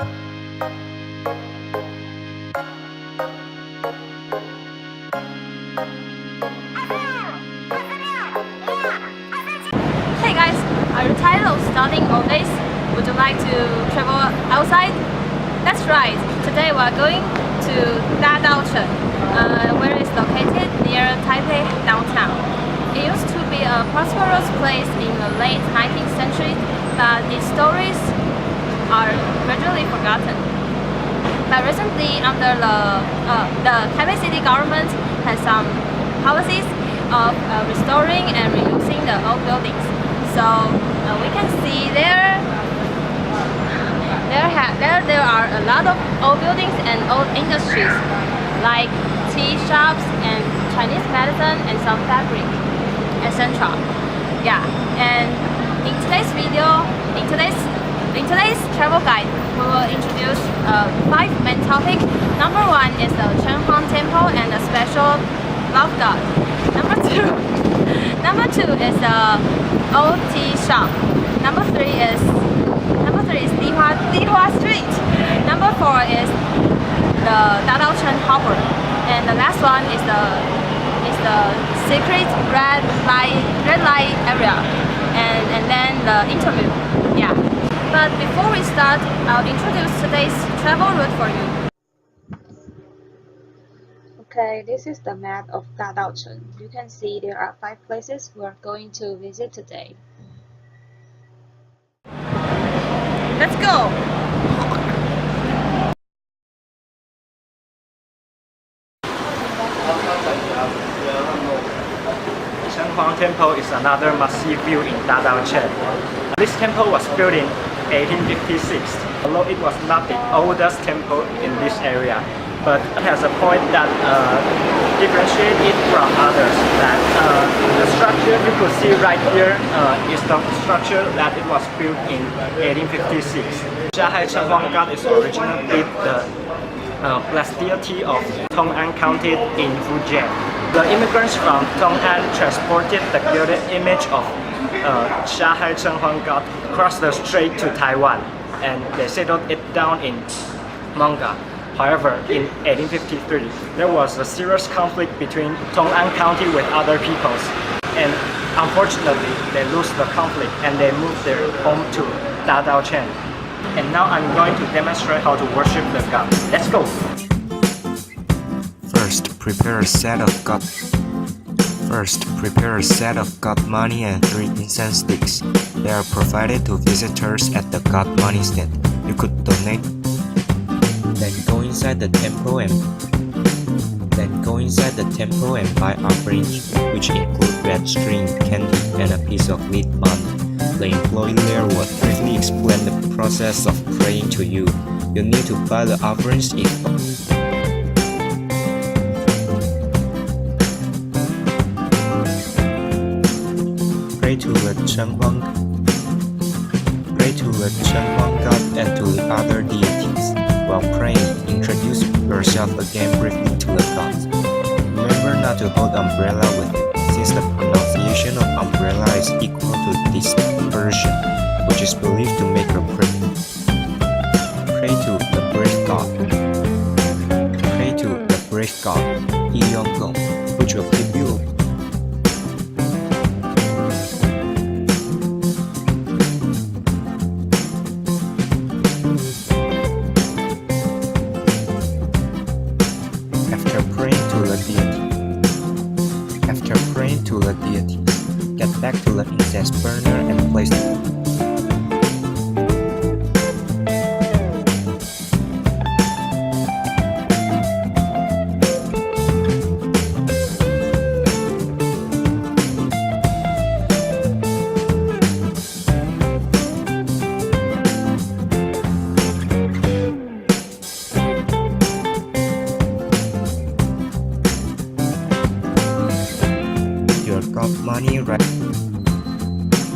Hey guys, are you tired of studying all days? Would you like to travel outside? That's right, today we are going to Dadaocheng, where it's located near Taipei downtown. It used to be a prosperous place in the late 19th century, but its stories are gradually forgotten. But recently, under the Taipei city government has some policies of restoring and reusing the old buildings. So we can see there are a lot of old buildings and old industries like tea shops and Chinese medicine and some fabric, etc. Yeah, and in today's video, in today's travel guide, we will introduce 5 main topics. Number 1 is the Chenghuang Temple and the special love god. Number two is the old tea shop. Number three is Dihua Street. Number 4 is the Dadaocheng Harbor, and the last one is the secret red light area, and then the interview. Yeah. But before we start, I'll introduce today's travel route for you. Okay, this is the map of Dadaocheng. You can see there are 5 places we're going to visit today. Let's go! Chenghuang Temple is another must-see view in Dadaocheng. This temple was built in 1856, although it was not the oldest temple in this area, but it has a point that differentiates it from others. That the structure you could see right here is the structure that it was built in 1856. Zhahai Chenghuang God is originally the bestiality of Tong'an County in Fujian. The immigrants from Tong'an transported the gilded image of Zhahai Chenghuang God across the strait to Taiwan, and they settled it down in Manga. However, in 1853, there was a serious conflict between Tong'an County with other peoples, and unfortunately, they lost the conflict and they moved their home to Dadaocheng. And now I'm going to demonstrate how to worship the god. Let's go! First, prepare a set of god money and 3 incense sticks. They are provided to visitors at the god money stand. You could donate. Then go inside the temple and buy offerings, which include red string, candy, and a piece of lead money. The employee there will briefly explain the process of praying to you. You need to buy the offerings if Pray to the Chenghuang God and to the other deities. While praying, introduce yourself again briefly to the gods. Remember not to hold umbrella with you, since the pronunciation of umbrella is equal to dispersion, which is believed to make a prayer. Pray to the brave god. Yiyonggong, which will keep you. After praying to the deity, get back to the incense burner and place it.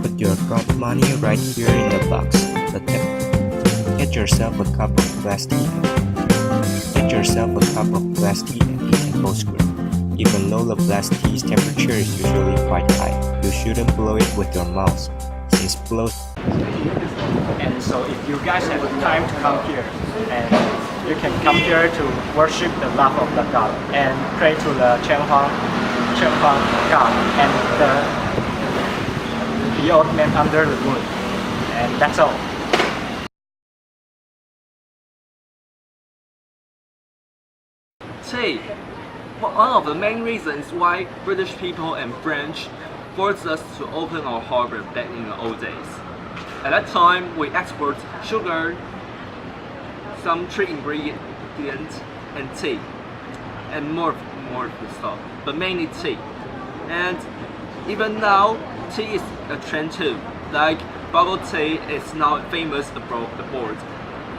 Put your god money right here in the box. Get yourself a cup of glass tea. Get yourself a cup of glass tea and eat a postscript. Even though the glass tea's temperature is usually quite high, you shouldn't blow it with your mouth, since blows And so if you guys have time to come here, and you can come here to worship the love of the God and pray to the Chen Huang God and the old man under the moon. And that's all. Tea. One of the main reasons why British people and French forced us to open our harbor back in the old days. At that time, we export sugar, some tree ingredients, and tea, and more stuff, but mainly tea. And even now, tea is a trend too. Like bubble tea is now famous abroad the board.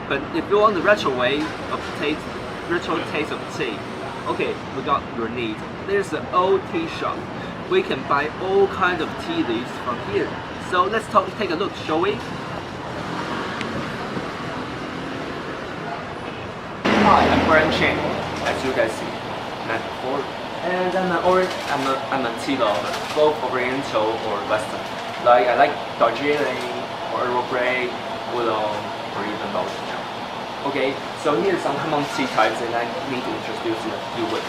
But if you want the retro taste of tea, okay, we got your need. There's an old tea shop. We can buy all kinds of tea leaves from here. So let's take a look, shall we? Hi, I'm Dadaocheng, as you guys see. And I'm a tea lover, both Oriental or Western. Like I like Darjeeling or Earl Grey, Oolong, or even Dadaocheng. Okay, so here's some common tea types, and I need to introduce you with.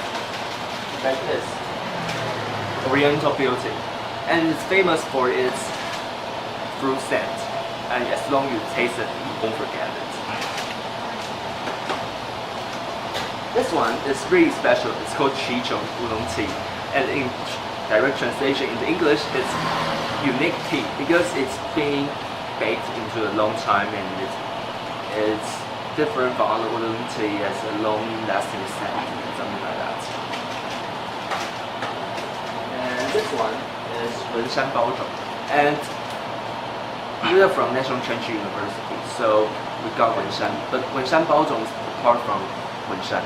Like this, Oriental Beauty, and it's famous for its fruit scent. And as long as you taste it, you won't forget it. This one is really special. It's called Chichong Oolong tea, and in direct translation into English, it's unique tea because it's being baked into a long time, and it's different from other oolong tea as a long-lasting scent, something like that. And this one is Wenshan Baozhong, and we are from National Chengchi University, so we got Wenshan, but Wenshan Baozhong is apart from Wenshan.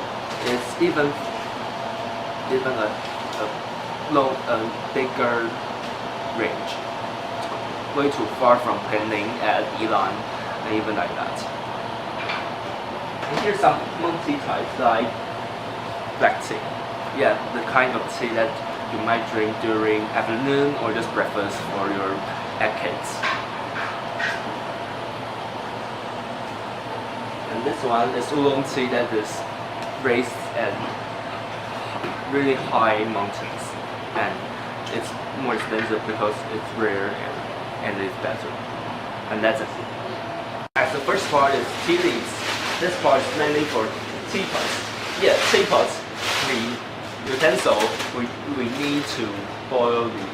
It's even a bigger range, way too far from Penning and Yilan, and even like that. And here's some tea types like black tea. Yeah, the kind of tea that you might drink during afternoon or just breakfast for your kids. And this one is oolong tea that is raised at really high mountains, and it's more expensive because it's rare and it's better. And that's it. As the first part is tea leaves. This part is mainly for teapots. Yeah, teapots. The utensil we need to boil the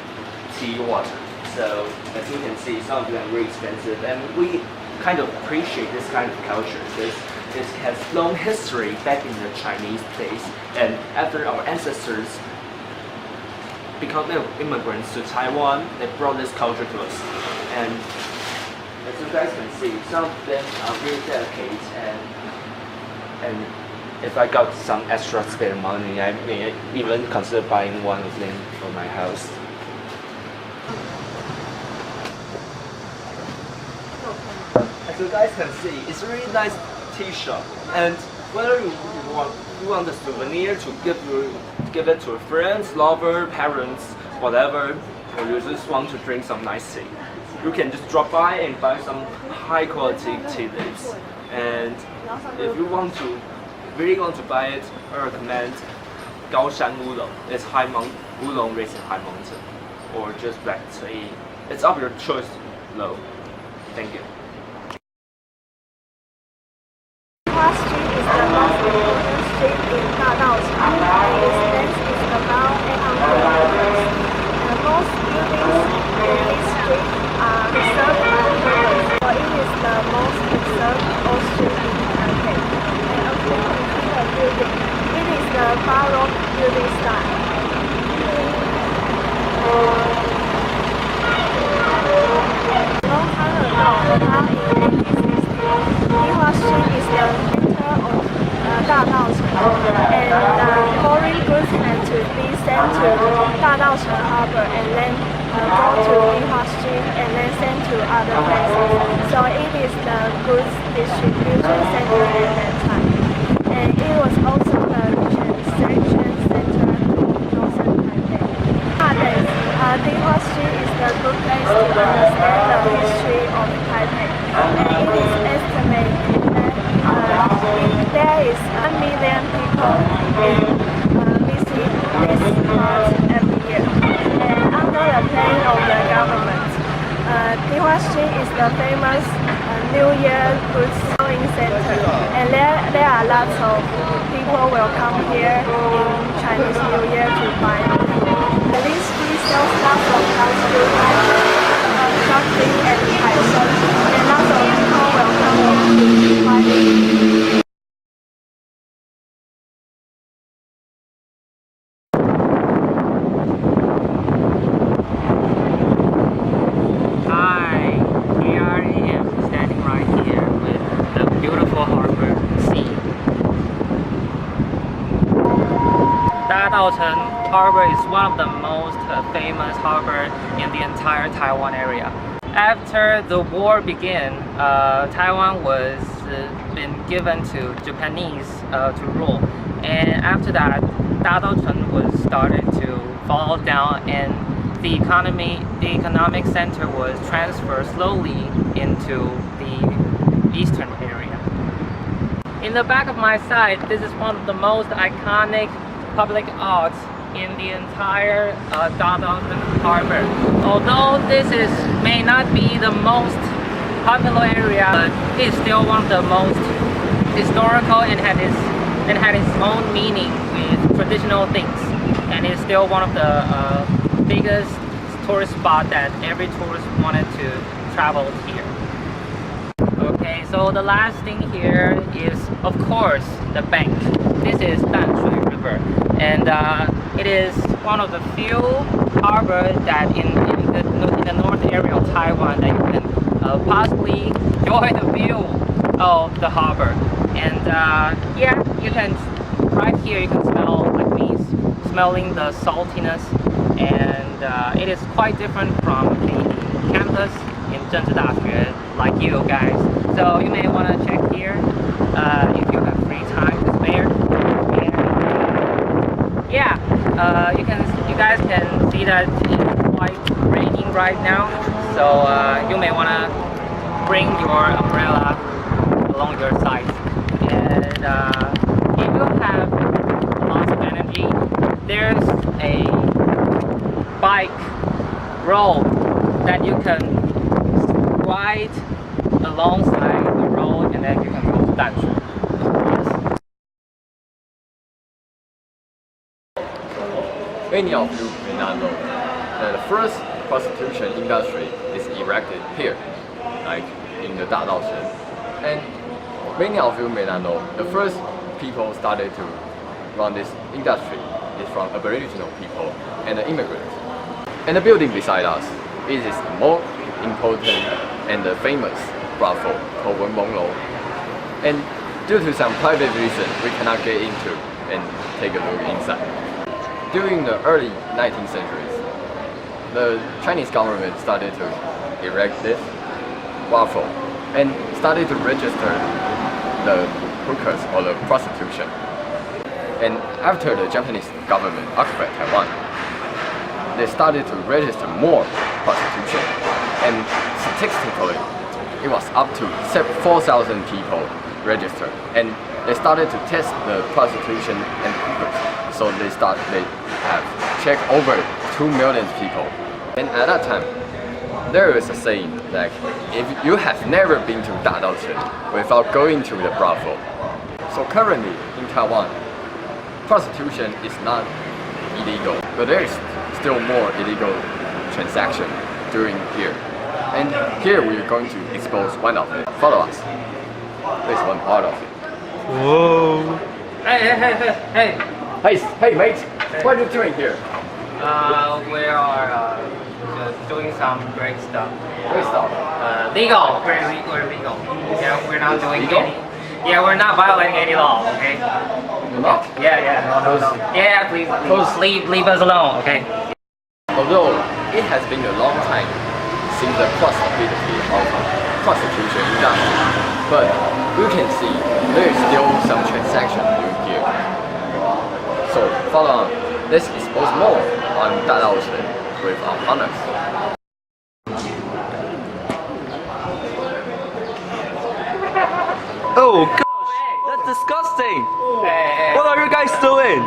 tea water. So as you can see, some of them are really expensive, and we kind of appreciate this kind of culture. It has long history back in the Chinese days, and after our ancestors become immigrants to Taiwan, they brought this culture to us. And as you guys can see, some of them are really dedicated, and if I got some extra spare money, I may even consider buying one of them for my house. As you guys can see, it's a really nice tea shop, and whether you want a souvenir to give it to friends, lover, parents, whatever, or you just want to drink some nice tea, you can just drop by and buy some high quality tea leaves. And if you really want to buy it, I recommend Gaoshan Oolong. It's oolong raised in high mountain, or just black tea. It's of your choice, though. Thank you. Street is the most important street in Dadaocheng, and its length is about 800 meters. And most buildings in this street are preserved by tourists, for it is the most preserved old street in Taipei. And according to the building, it is the Baroque building style. Long time ago, around in 1860, Yinhua Street is the center of Dadaocheng, and foreign goods had to be sent to Dadaocheng Harbor and then brought to Yinhua Street and then sent to other places. So it is the goods distribution center at that time. And it was also the transaction center of Northern Taipei. Nowadays, Yinhua Street is the good place to understand the history of and it is estimated that there is 1 million people visit this part every year. And under the plan of the government, Dadaocheng is the famous New Year goods selling center, and there are lots of people will come here in Chinese New Year to buy. These three sales lots of luxury items, shopping and fashion, and lots of people will come to buy. Dadaocheng Harbor is one of the most famous harbor in the entire Taiwan area. After the war began, Taiwan was been given to Japanese to rule, and after that, Dadaocheng was started to fall down, and the economic center was transferred slowly into the eastern area. In the back of my side, this is one of the most iconic public arts in the entire Dadaocheng Harbor. Although this may not be the most popular area, but it is still one of the most historical and had its own meaning with traditional things, and it's still one of the biggest tourist spot that every tourist wanted to travel here. Okay, so the last thing here is, of course, the bank. This is Danshui River, and it is one of the few harbors that in the north area of Taiwan that you can possibly enjoy the view of the harbor. And yeah, you can right here you can smell like me smelling the saltiness, and it is quite different from the campus in Zhengzhi Daxue like you guys. So you may want to check here if you have free time to spare. And yeah, you guys can see that it's quite raining right now. So you may want to bring your umbrella along your side. And if you have lots of energy, there's a bike road that you can ride alongside the road, and then you can go to Danshui. Many of you may not know that the first prostitution industry is erected here, like in the Dadaocheng. And many of you may not know the first people started to run this industry is from Aboriginal people and the immigrants. And the building beside us, it is the more important and the famous brothel called Wenbonglou. And due to some private reason, we cannot get into and take a look inside. During the early 19th centuries, the Chinese government started to erect this brothel and started to register the hookers or the prostitution. And after the Japanese government occupied Taiwan, they started to register more prostitution, and statistically it was up to 4,000 people registered, and they started to test the prostitution and hookers. So they have checked over 2 million people. And at that time, there is a saying that if you have never been to Dadaocheng without going to the brothel. So currently in Taiwan, prostitution is not illegal, but there is still more illegal transaction during here. And here we are going to expose one of it. Follow us. This is one part of it. Whoa! Hey! Hey mate, what are you doing here? We are just doing some great stuff. Great stuff. Legal. We're legal. Yeah, we're not doing Legal? we're not violating any law. Okay. You're not? Yeah. No. Yeah, please leave us alone. Okay. Although it has been a long time since the possibility of prostitution industry, but you can see there is still some transaction doing here. So follow on, let's expose more on Dadaocheng with our partners. Oh gosh, that's disgusting. What are you guys doing?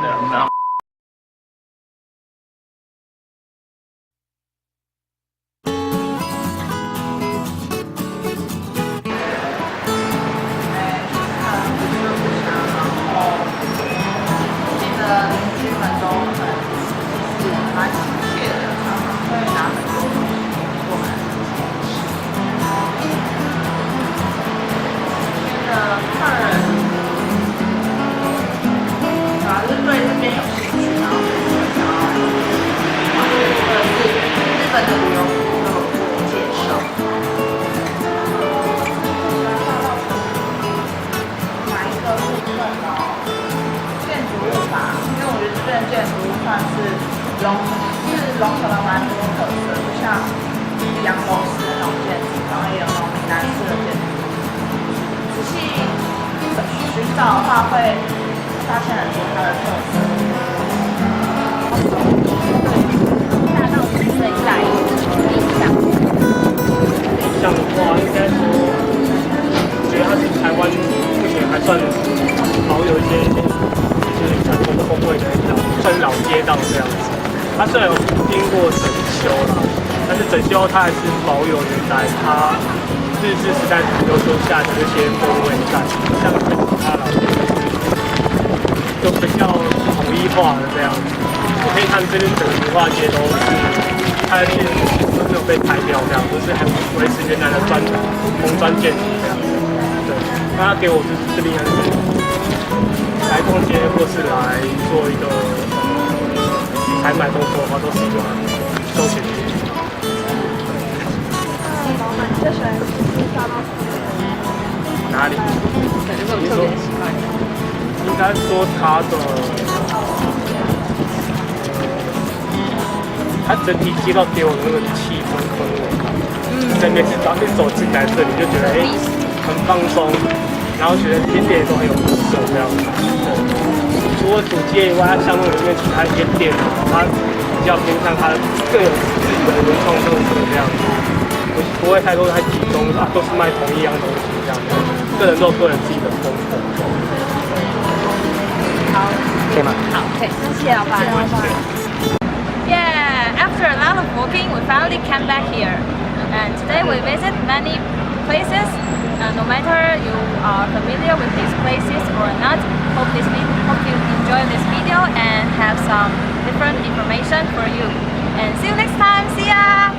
融合了蛮多特色，就像洋楼式的那种建筑，然后也有那种闽南式的建筑。仔细寻找的话，会发现很多它的特色。大道城这一带印象。印象的话，应该说，我觉得它是台湾目前还算保有一些就是传统风味的算是老街道这样子。它虽然有经过整修啦，但是整修它还是保有原来它日治时代留留下的那些风味在，像其他老街就比较统一化的这样子。你可以看这边整个迪化街都是它的建筑都没有被拆掉，这样就是还维持原来的红砖建筑这样子。对，那他给我就是这边来逛街或是来做一个。采买动作的话，都是一个休闲的。老板，你最喜欢吃大道城？哪里？你说特别喜欢？应该说它的，它整体街道给我的那个气氛氛围，在每次早点走进来这里就觉得很放松，然后觉得点点都很有特色这样子。除了主街以外，它巷弄里面其他一些店，它比较偏向它更有自己的原创特色这样子，不会太多太集中啊，都是卖同一样东西这样子，个人都有个人自己的风格。好，可以吗？好，可以，谢谢老板。Yeah, after a lot of walking, we finally came back here, and today we visit many places. No matter you are familiar with these places or not, hope you enjoy this video and have some different information for you. And see you next time. See ya!